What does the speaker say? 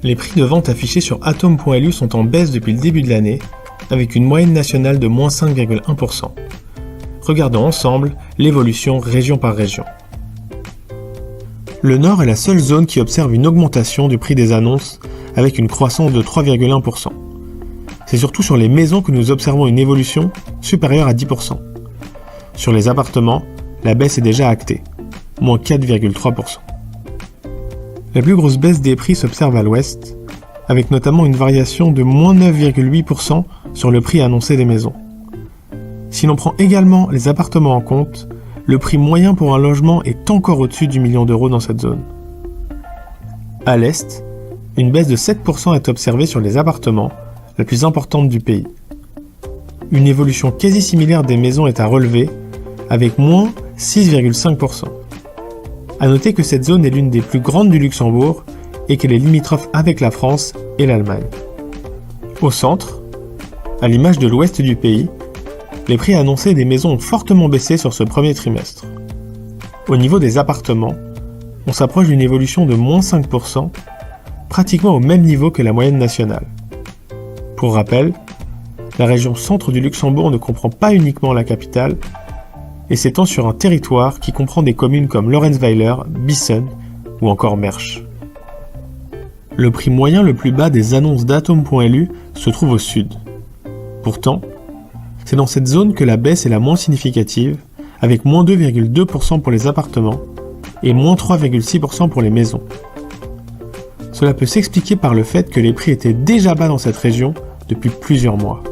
Les prix de vente affichés sur Atom.lu sont en baisse depuis le début de l'année, avec une moyenne nationale de moins 5,1%. Regardons ensemble l'évolution région par région. Le Nord est la seule zone qui observe une augmentation du prix des annonces avec une croissance de 3,1%. C'est surtout sur les maisons que nous observons une évolution supérieure à 10%. Sur les appartements, la baisse est déjà actée, moins 4,3%. La plus grosse baisse des prix s'observe à l'ouest, avec notamment une variation de moins 9,8% sur le prix annoncé des maisons. Si l'on prend également les appartements en compte, le prix moyen pour un logement est encore au-dessus du million d'euros dans cette zone. À l'est, une baisse de 7% est observée sur les appartements, la plus importante du pays. Une évolution quasi similaire des maisons est à relever, avec moins 6,5%. À noter que cette zone est l'une des plus grandes du Luxembourg et qu'elle est limitrophe avec la France et l'Allemagne. Au centre, à l'image de l'ouest du pays, les prix annoncés des maisons ont fortement baissé sur ce premier trimestre. Au niveau des appartements, on s'approche d'une évolution de moins 5%, pratiquement au même niveau que la moyenne nationale. Pour rappel, la région centre du Luxembourg ne comprend pas uniquement la capitale et s'étend sur un territoire qui comprend des communes comme Lorenzweiler, Bissen ou encore Mersch. Le prix moyen le plus bas des annonces d'Atom.lu se trouve au sud. Pourtant, c'est dans cette zone que la baisse est la moins significative, avec moins 2,2% pour les appartements et moins 3,6% pour les maisons. Cela peut s'expliquer par le fait que les prix étaient déjà bas dans cette région depuis plusieurs mois.